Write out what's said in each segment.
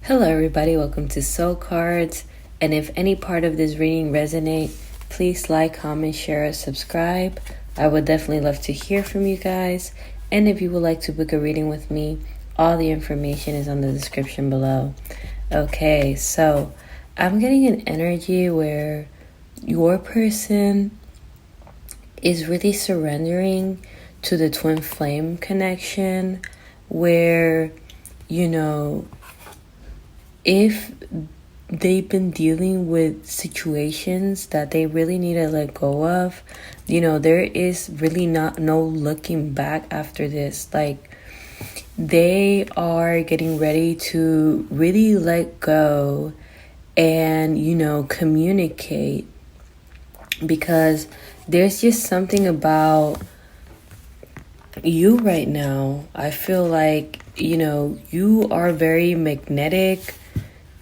Hello everybody, welcome to Soul Cards. And if any part of this reading resonate, please like, comment, share, subscribe. I would definitely love to hear from you guys. And if you would like to book a reading with me, all the information is on the description below. Okay, so I'm getting an energy where your person is really surrendering to the twin flame connection, where, if they've been dealing with situations that they really need to let go of, there is really no looking back after this. Like, they are getting ready to really let go and, communicate, because there's just something about you right now. I feel like, you are very magnetic.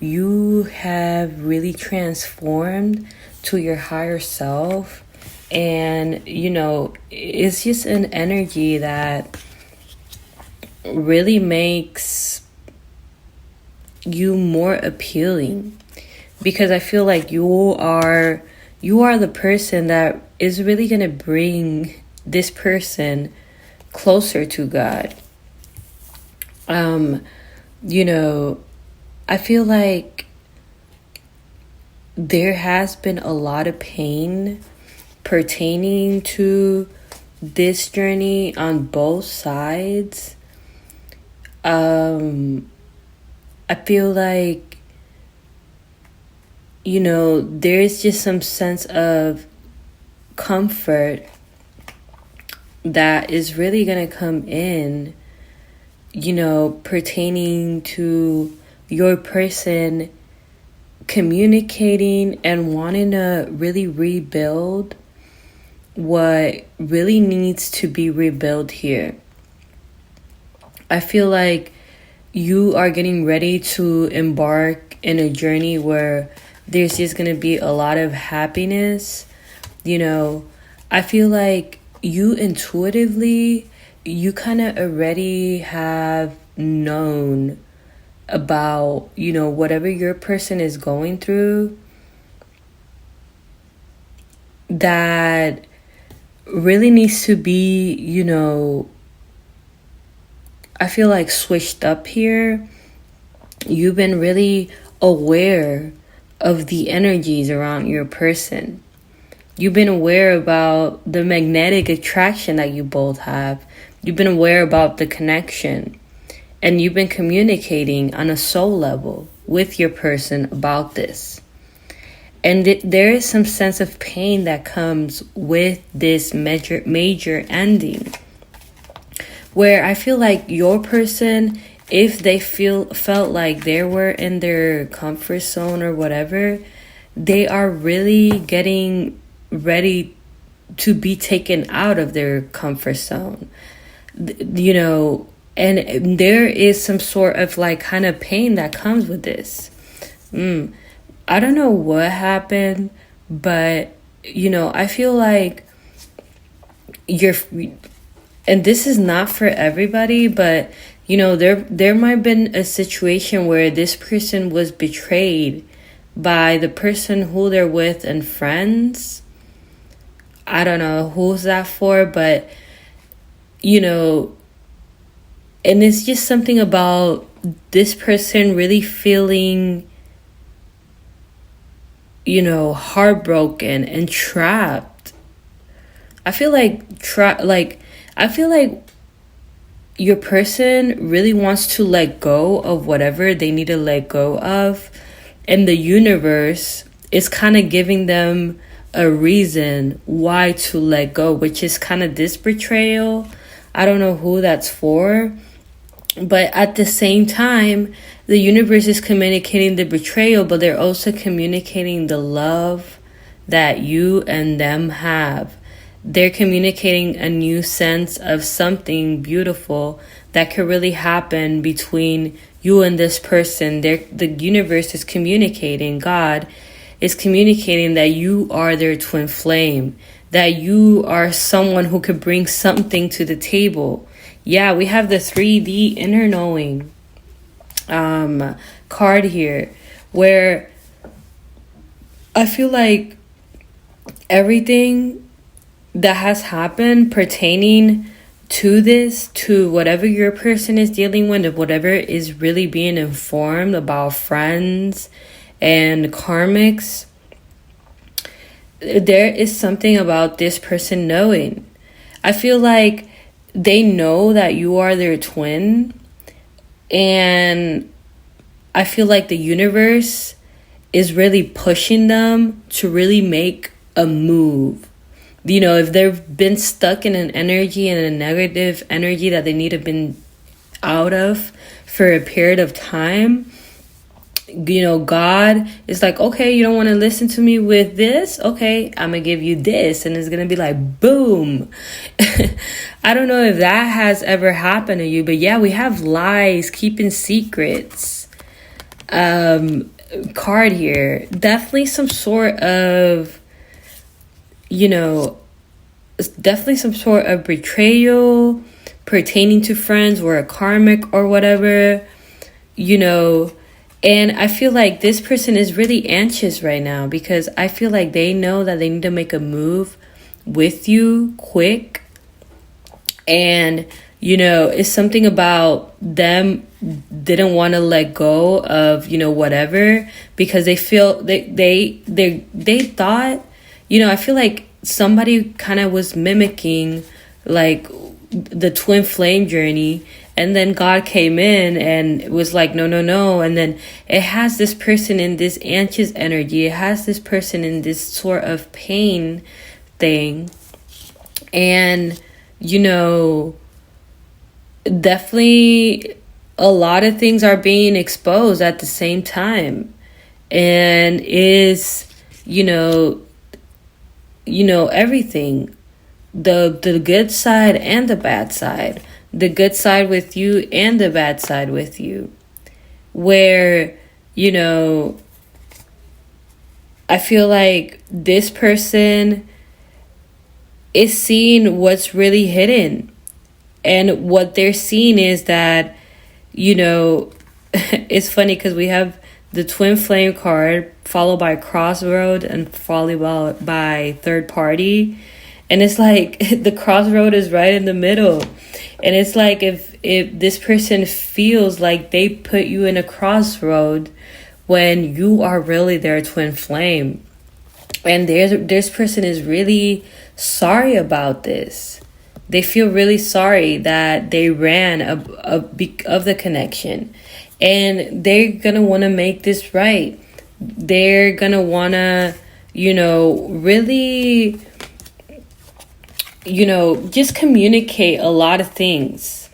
You have really transformed to your higher self. And, it's just an energy that really makes you more appealing. Because I feel like you are the person that is really going to bring this person closer to God. I feel like there has been a lot of pain pertaining to this journey on both sides. I feel like, there's just some sense of comfort that is really going to come in, pertaining to your person communicating and wanting to really rebuild what really needs to be rebuilt here. I feel like you are getting ready to embark in a journey where there's just going to be a lot of happiness. I feel like you intuitively, you kind of already have known about, whatever your person is going through, that really needs to be, I feel like switched up here. You've been really aware of the energies around your person. You've been aware about the magnetic attraction that you both have. You've been aware about the connection. And you've been communicating on a soul level with your person about this. And there is some sense of pain that comes with this major ending, where I feel like your person, if they felt like they were in their comfort zone or whatever, they are really getting ready to be taken out of their comfort zone. And there is some sort of like kind of pain that comes with this. I don't know what happened, but, I feel like and this is not for everybody, but, there might have been a situation where this person was betrayed by the person who they're with and friends. I don't know who's that for, but, and it's just something about this person really feeling, heartbroken and trapped. I feel like your person really wants to let go of whatever they need to let go of. And the universe is kind of giving them a reason why to let go, which is kind of this betrayal. I don't know who that's for. But at the same time, the universe is communicating the betrayal, but they're also communicating the love that you and them have. They're communicating a new sense of something beautiful that could really happen between you and this person. The universe is communicating, God is communicating that you are their twin flame, that you are someone who could bring something to the table. Yeah, we have the 3D inner knowing. card here, where I feel like everything that has happened pertaining to this, to whatever your person is dealing with, whatever is really being informed about friends and karmics, there is something about this person knowing. I feel like they know that you are their twin, and I feel like the universe is really pushing them to really make a move. You know, if they've been stuck in an energy and a negative energy that they need to have been out of for a period of time, you know, God is like, okay, you don't want to listen to me with this? Okay, I'm going to give you this. And it's going to be like, boom. I don't know if that has ever happened to you, but yeah, we have lies, keeping secrets. Card here. Definitely some sort of, you know, definitely some sort of betrayal pertaining to friends or a karmic or whatever, you know. And I feel like this person is really anxious right now because I feel like they know that they need to make a move with you quick. And, you know, it's something about them didn't want to let go of, you know, whatever, because they feel they thought, you know, I feel like somebody kind of was mimicking like the twin flame journey, and then God came in and was like, no. And then it has this person in this anxious energy. It has this person in this sort of pain thing. And, you know, definitely a lot of things are being exposed at the same time. And is, you know, everything. The good side and the bad side. The good side with you and the bad side with you. Where, you know, I feel like this person is seeing what's really hidden. And what they're seeing is that, you know, it's funny because we have the twin flame card followed by crossroad and followed by third party. And it's like the crossroad is right in the middle. And it's like if this person feels like they put you in a crossroad when you are really their twin flame. And this person is really sorry about this. They feel really sorry that they ran of the connection. And they're going to want to make this right. They're going to want to, you know, really, you know, just communicate a lot of things.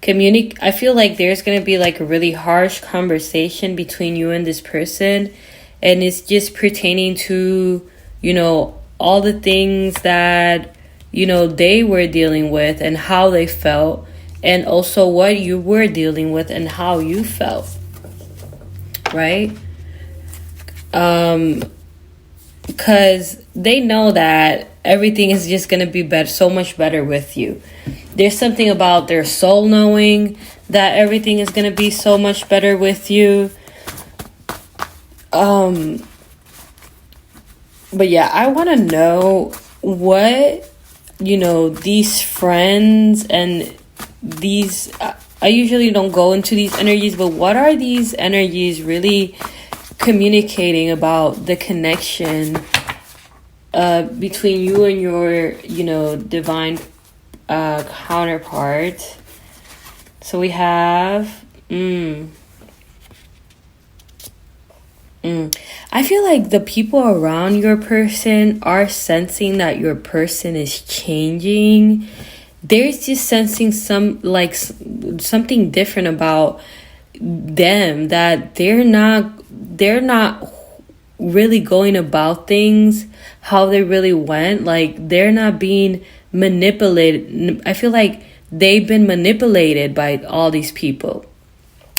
I feel like there's going to be like a really harsh conversation between you and this person. And it's just pertaining to, you know, all the things that, you know, they were dealing with and how they felt. And also what you were dealing with and how you felt. Right? Because they know that everything is just going to be better, so much better with you. There's something about their soul knowing that everything is going to be so much better with you. But yeah, I want to know what, you know, these friends and these, I usually don't go into these energies, but what are these energies really communicating about the connection between you and your, you know, divine counterpart? So we have I feel like the people around your person are sensing that your person is changing. There's just sensing something different about them, that they're not really going about things how they really went. Like, they're not being manipulated. I feel like they've been manipulated by all these people.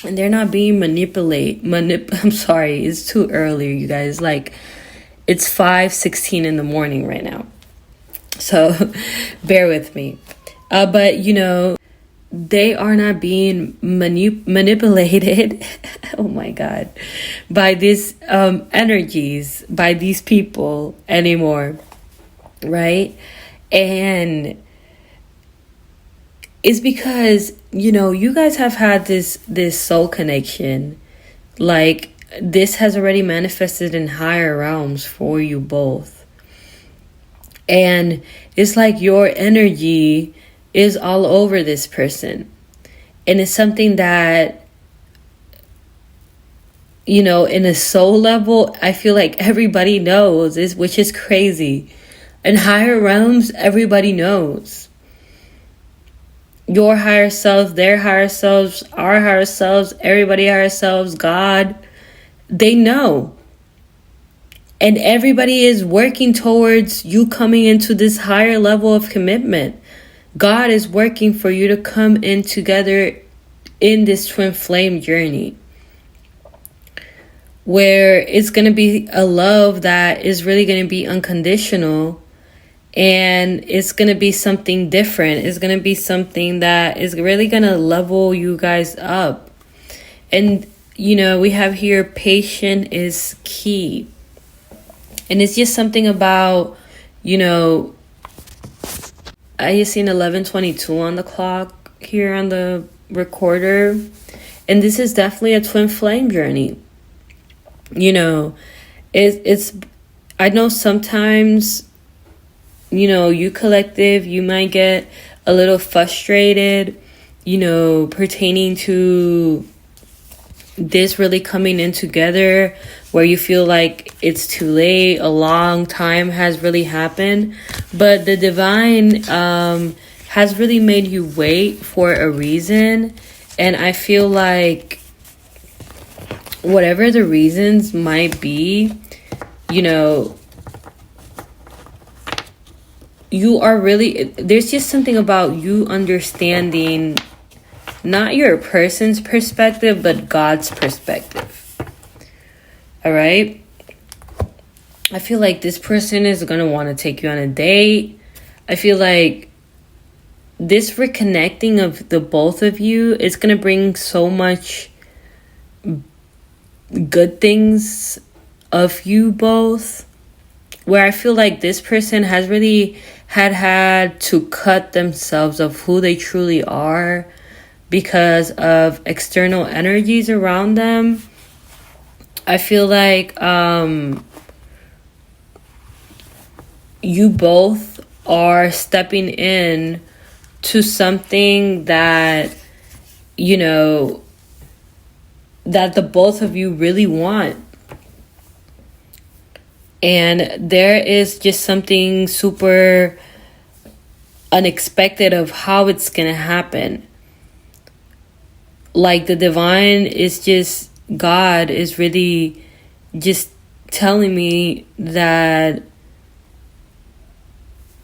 And they're not being I'm sorry, it's too early, you guys. Like, it's 5:16 in the morning right now. So bear with me. But, you know, they are not being manipulated oh my god, by these energies, by these people anymore, right? And it's because, you guys have had this soul connection. Like, this has already manifested in higher realms for you both. And it's like your energy is all over this person. And it's something that, in a soul level, I feel like everybody knows, which is crazy. In higher realms, everybody knows. Your higher self, their higher selves, our higher selves, everybody higher selves, God, they know. And everybody is working towards you coming into this higher level of commitment. God is working for you to come in together in this twin flame journey, where it's going to be a love that is really going to be unconditional, and it's going to be something different. It's going to be something that is really going to level you guys up. And, we have here, patience is key. And it's just something about, I just seen 11:22 on the clock here on the recorder. And this is definitely a twin flame journey. It's I know sometimes, you collective, you might get a little frustrated, pertaining to this really coming in together, where you feel like it's too late, a long time has really happened. But the divine has really made you wait for a reason. And I feel like whatever the reasons might be, you are really, there's just something about you understanding not your person's perspective, but God's perspective. All right? I feel like this person is going to want to take you on a date. I feel like this reconnecting of the both of you is going to bring so much good things of you both, where I feel like this person has really had to cut themselves of who they truly are because of external energies around them. I feel like you both are stepping in to something that, that the both of you really want. And there is just something super unexpected of how it's going to happen. Like, the divine is just, God is really just telling me that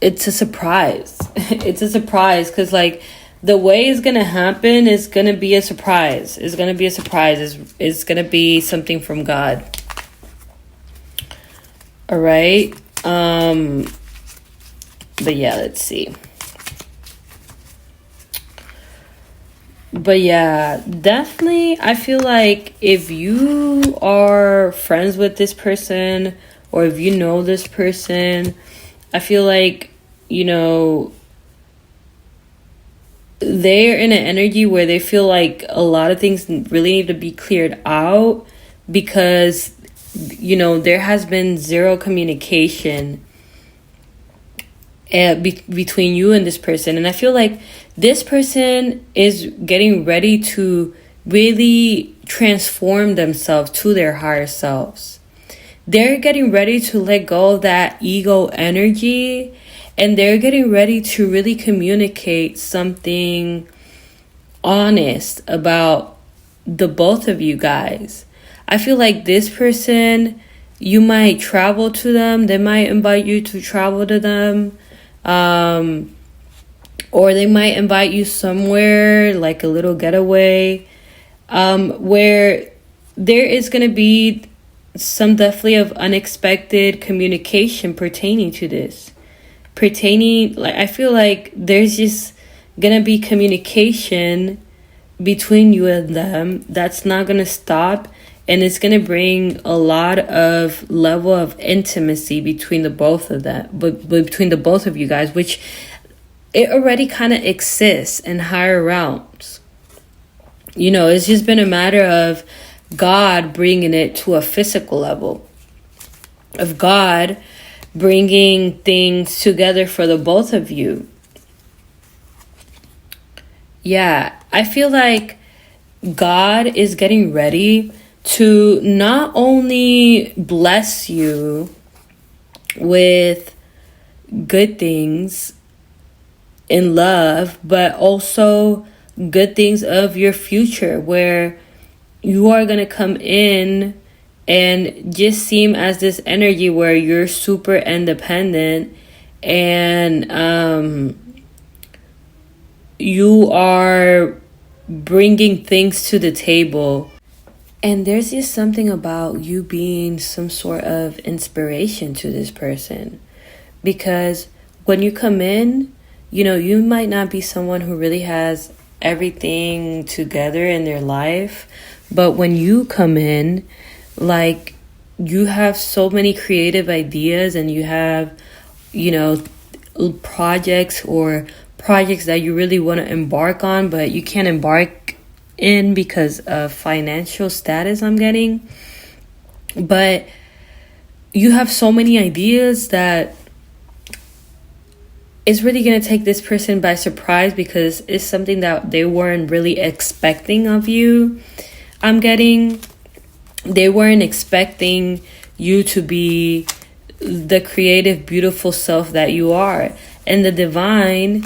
it's a surprise. It's a surprise, because like the way it's going to happen is going to be a surprise. It's going to be a surprise. It's going to be something from God. All right. But yeah, let's see. But yeah, definitely, I feel like if you are friends with this person, or if you know this person, I feel like, they're in an energy where they feel like a lot of things really need to be cleared out, because, there has been zero communication between you and this person. And I feel like this person is getting ready to really transform themselves to their higher selves. They're getting ready to let go of that ego energy, and they're getting ready to really communicate something honest about the both of you guys. I feel like this person, you might travel to them. They might invite you to travel to them. Or they might invite you somewhere, like a little getaway, where there is going to be some definitely of unexpected communication pertaining to this. Like, I feel like there's just gonna be communication between you and them that's not gonna stop, and it's gonna bring a lot of level of intimacy between the both of them, but between the both of you guys, which it already kind of exists in higher realms. You know, it's just been a matter of God bringing it to a physical level, of God bringing things together for the both of you. Yeah, I feel like God is getting ready to not only bless you with good things in love, but also good things of your future, where you are going to come in and just seem as this energy where you're super independent, and you are bringing things to the table. And there's just something about you being some sort of inspiration to this person. Because when you come in, you know, you might not be someone who really has everything together in their life. But when you come in, like, you have so many creative ideas, and you have, you know, projects that you really want to embark on, but you can't embark in because of financial status, I'm getting. But you have so many ideas that it's really going to take this person by surprise, because it's something that they weren't really expecting of you. I'm getting, they weren't expecting you to be the creative, beautiful self that you are. And the divine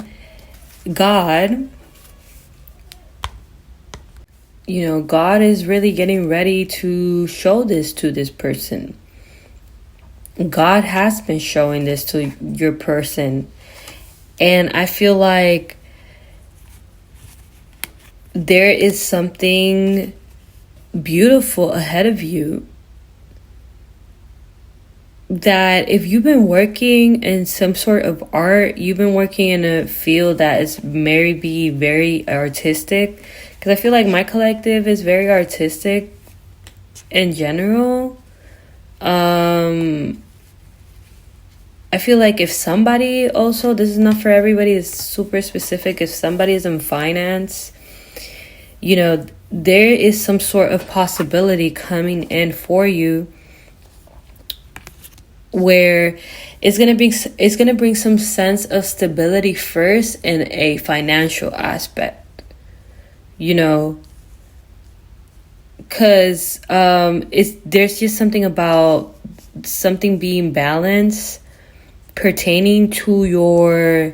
God, you know, God is really getting ready to show this to this person. God has been showing this to your person. And I feel like there is something beautiful ahead of you, that if you've been working in some sort of art, you've been working in a field that is maybe very artistic, because I feel like my collective is very artistic in general. I feel like if somebody also, this is not for everybody, it's super specific. If somebody is in finance, you know, there is some sort of possibility coming in for you where it's gonna bring some sense of stability first in a financial aspect, you know, because there's just something about something being balanced pertaining to your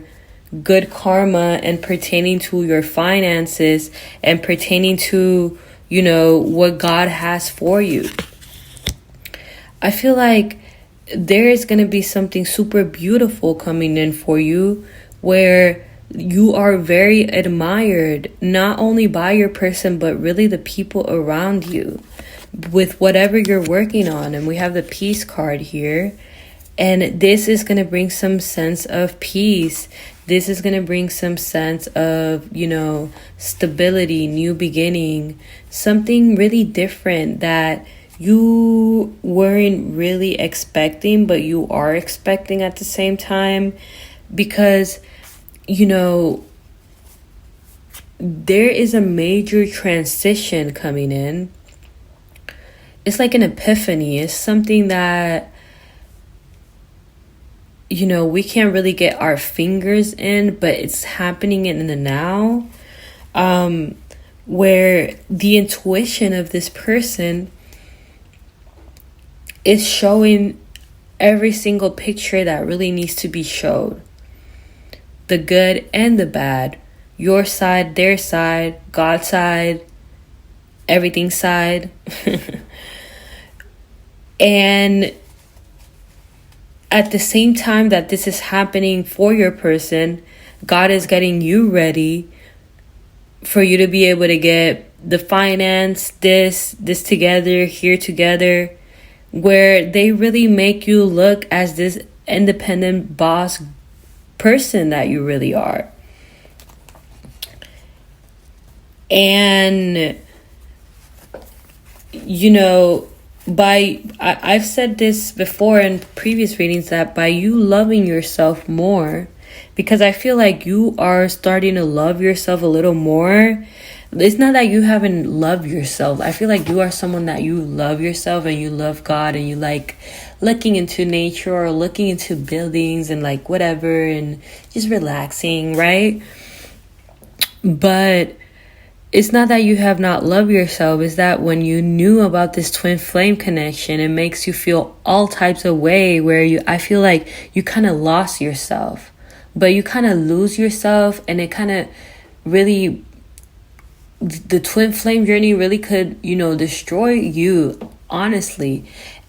good karma, and pertaining to your finances, and pertaining to, you know, what God has for you. I feel like there is going to be something super beautiful coming in for you, where you are very admired, not only by your person, but really the people around you, with whatever you're working on. And we have the peace card here. And this is going to bring some sense of peace. This is going to bring some sense of, you know, stability, new beginning, something really different that you weren't really expecting, but you are expecting at the same time. Because, you know, there is a major transition coming in. It's like an epiphany. It's something that, you know, we can't really get our fingers in, but it's happening in the now, where the intuition of this person is showing every single picture that really needs to be showed. The good and the bad. Your side, their side, God's side, everything's side. And at the same time that this is happening for your person, God is getting you ready for you to be able to get the finance, this together, here together, where they really make you look as this independent boss person that you really are. And, I've said this before in previous readings, that by you loving yourself more, because I feel like you are starting to love yourself a little more. It's not that you haven't loved yourself. I feel like you are someone that you love yourself and you love God, and you like looking into nature or looking into buildings and like whatever and just relaxing, right? But it's not that you have not loved yourself. It's that when you knew about this twin flame connection, it makes you feel all types of way where I feel like you kind of lost yourself. But you kind of lose yourself, and it kind of really, the twin flame journey really could, destroy you, honestly.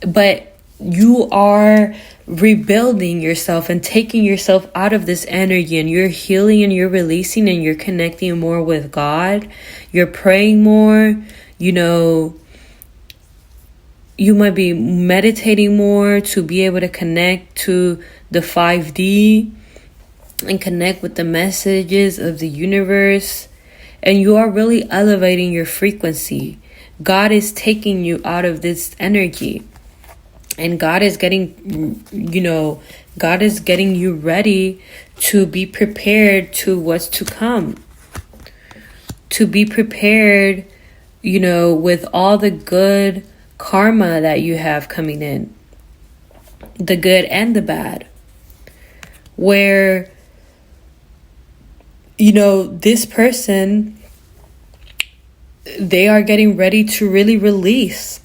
But you are rebuilding yourself and taking yourself out of this energy, and you're healing and you're releasing and you're connecting more with God. You're praying more, you might be meditating more to be able to connect to the 5D and connect with the messages of the universe. And you are really elevating your frequency. God is taking you out of this energy. And God is getting you ready to be prepared to what's to come. To be prepared, with all the good karma that you have coming in. The good and the bad. Where, this person, they are getting ready to really release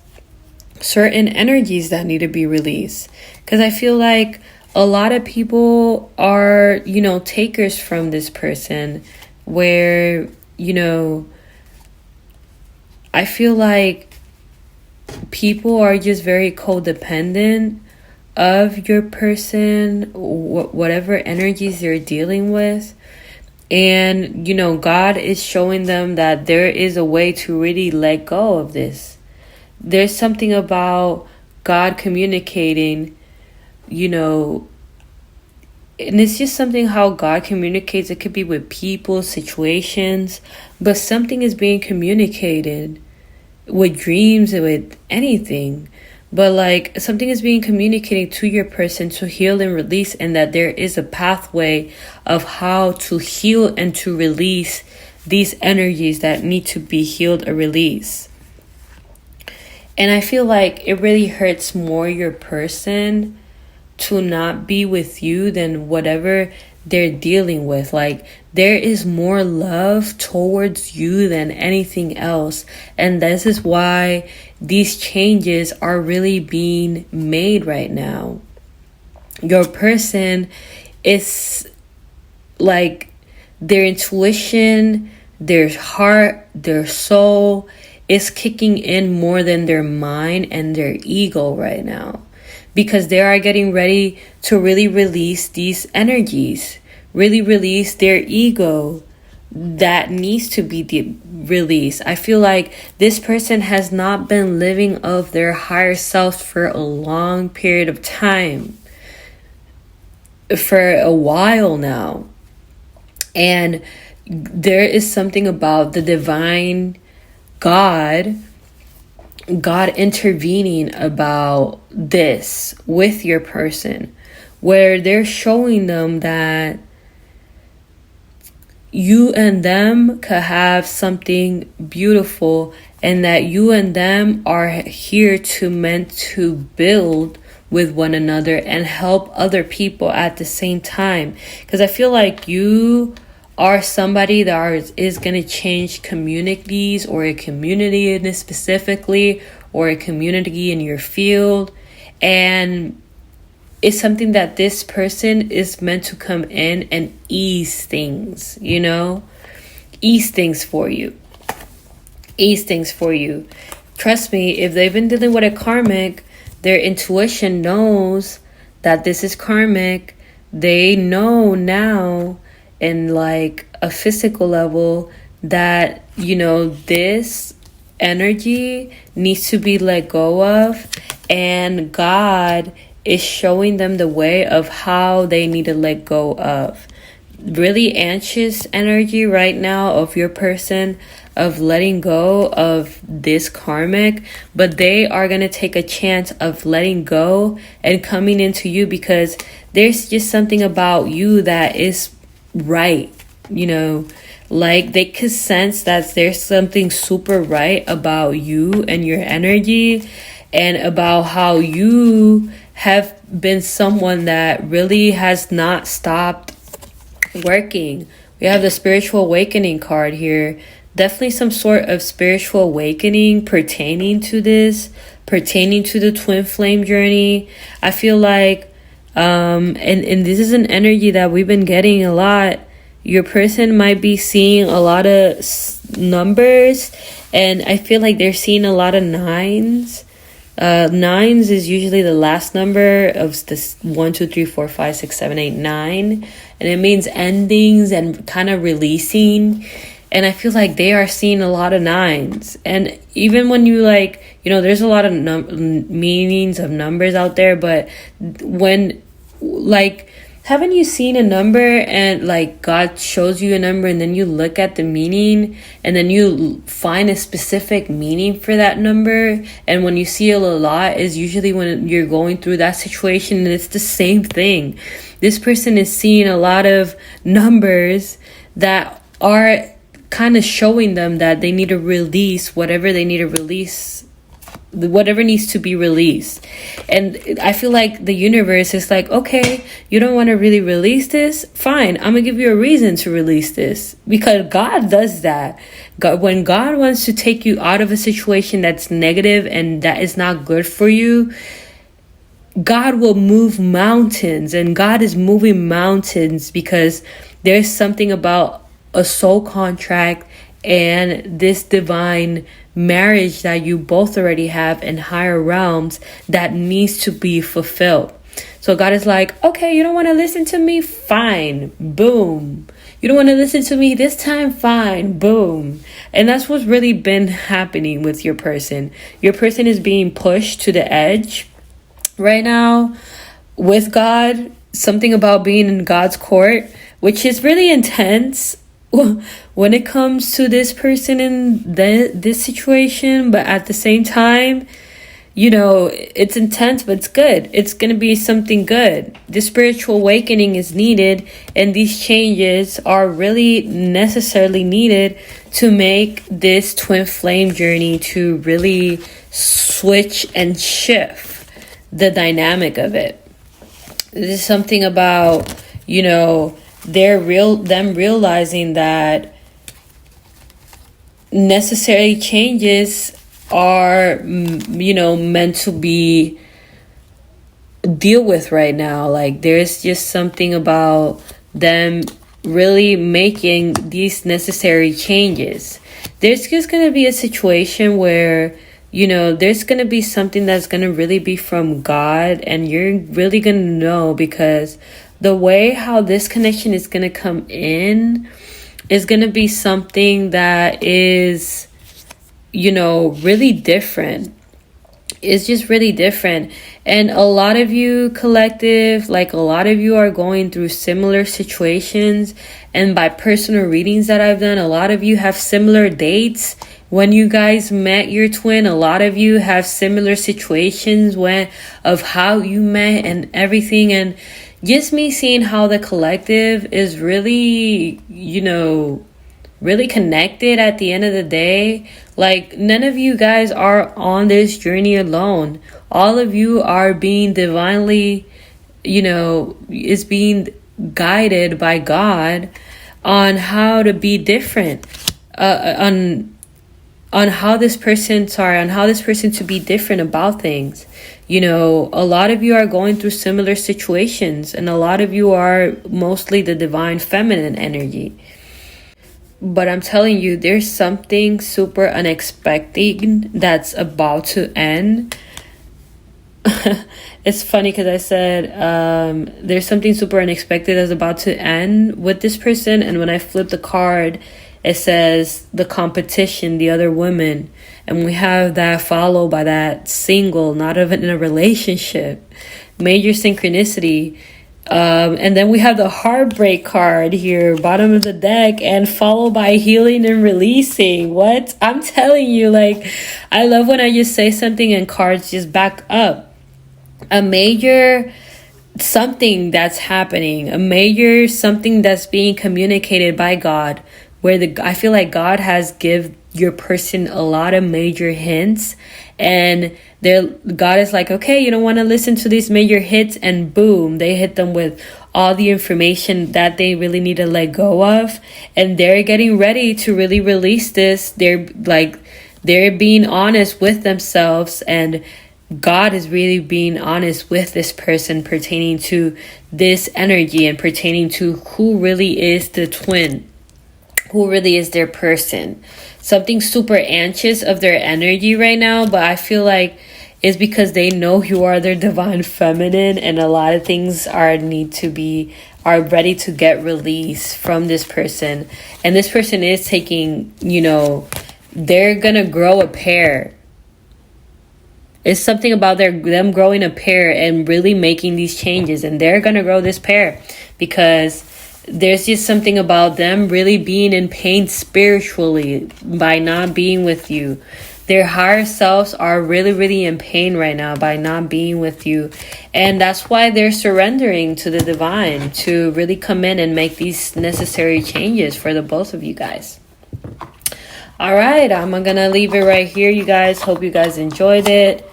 certain energies that need to be released. Because I feel like a lot of people are, takers from this person, where, I feel like people are just very codependent of your person, whatever energies they're dealing with. And, God is showing them that there is a way to really let go of this. There's something about God communicating, and it's just something how God communicates. It could be with people, situations, but something is being communicated with dreams, with anything. But like something is being communicated to your person to heal and release, and that there is a pathway of how to heal and to release these energies that need to be healed or released. And I feel like it really hurts more your person to not be with you than whatever they're dealing with. Like, there is more love towards you than anything else. And this is why these changes are really being made right now. Your person is like, their intuition, their heart, their soul is kicking in more than their mind and their ego right now, because they are getting ready to really release these energies, really release their ego that needs to be released. I feel like this person has not been living of their higher self for a long period of time, for a while now. And there is something about the divine God intervening about this with your person, where they're showing them that you and them could have something beautiful, and that you and them are here meant to build with one another and help other people at the same time. Because I feel like you are somebody that is going to change communities, or a community in this specifically, or a community in your field. And it's something that this person is meant to come in and ease things, ease things for you. Trust me, if they've been dealing with a karmic, their intuition knows that this is karmic. They know now, in like a physical level, that this energy needs to be let go of, and God is showing them the way of how they need to let go of. Really anxious energy right now of your person, of letting go of this karmic, but they are going to take a chance of letting go and coming into you, because there's just something about you that is right, you know, like they could sense that there's something super right about you and your energy, and about how you have been someone that really has not stopped working. We have the spiritual awakening card here. Definitely some sort of spiritual awakening pertaining to this, pertaining to the twin flame journey. I feel like and this is an energy that we've been getting a lot. Your person might be seeing a lot of numbers, and I feel like they're seeing a lot of nines. Nines is usually the last number of this 1, 2, 3, 4, 5, 6, 7, 8, 9, and it means endings and kind of releasing. And I feel like they are seeing a lot of nines. And even when you like, you know, there's a lot of meanings of numbers out there, but when like, haven't you seen a number and like God shows you a number and then you look at the meaning and then you find a specific meaning for that number? And when you see it a lot is usually when you're going through that situation, and it's the same thing. This person is seeing a lot of numbers that are kind of showing them that they need to release whatever they need to release, whatever needs to be released. And I feel like the universe is like, okay, you don't want to really release this? Fine, I'm gonna give you a reason to release this. Because God does that. When God wants to take you out of a situation that's negative and that is not good for you, God will move mountains. And God is moving mountains because there's something about a soul contract and this divine marriage that you both already have in higher realms that needs to be fulfilled. So God is like, okay, you don't want to listen to me? Fine. Boom. You don't want to listen to me this time? Fine. Boom. And that's what's really been happening with your person. Your person is being pushed to the edge right now with God. Something about being in God's court, which is really intense when it comes to this person in this situation. But at the same time, you know, it's intense, but it's good. It's going to be something good. The spiritual awakening is needed, and these changes are really necessarily needed to make this twin flame journey to really switch and shift the dynamic of it. This is something about, you know, them realizing that necessary changes are, you know, meant to be deal with right now. Like there's just something about them really making these necessary changes. There's just going to be a situation where, you know, there's going to be something that's going to really be from God, and you're really going to know, because the way how this connection is going to come in is going to be something that is, you know, really different. It's just really different. And a lot of you collective, like a lot of you are going through similar situations. And by personal readings that I've done, a lot of you have similar dates when you guys met your twin. A lot of you have similar situations of how you met and everything. And just me seeing how the collective is really, you know, really connected at the end of the day. Like none of you guys are on this journey alone. All of you are being divinely, you know, is being guided by God on how to be different, on how this person to be different about things. You know, a lot of you are going through similar situations, and a lot of you are mostly the divine feminine energy. But I'm telling you, there's something super unexpected that's about to end. It's funny because I said there's something super unexpected that's about to end with this person. And when I flip the card, it says the competition, the other women. And we have that followed by that single, not even in a relationship. Major synchronicity. And then we have the heartbreak card here, bottom of the deck, and followed by healing and releasing. What? I'm telling you, like, I love when I just say something and cards just back up. A major something that's happening, a major something that's being communicated by God, where I feel like God has give your person a lot of major hints, and God is like, okay, you don't want to listen to these major hits, and boom, they hit them with all the information that they really need to let go of, and they're getting ready to really release this. They're being honest with themselves, and God is really being honest with this person pertaining to this energy and pertaining to who really is the twin, who really is their person. Something super anxious of their energy right now, but I feel like it's because they know you are their divine feminine, and a lot of things are ready to get released from this person. And this person is taking, they're gonna grow a pair. It's something about them growing a pair and really making these changes, and they're gonna grow this pair because there's just something about them really being in pain spiritually by not being with you. Their higher selves are really, really in pain right now by not being with you. And that's why they're surrendering to the divine to really come in and make these necessary changes for the both of you guys. All right, I'm going to leave it right here, you guys. Hope you guys enjoyed it.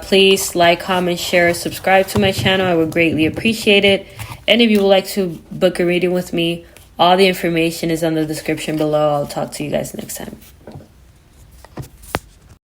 Please like, comment, share, subscribe to my channel. I would greatly appreciate it. And if you would like to book a reading with me, all the information is on the description below. I'll talk to you guys next time.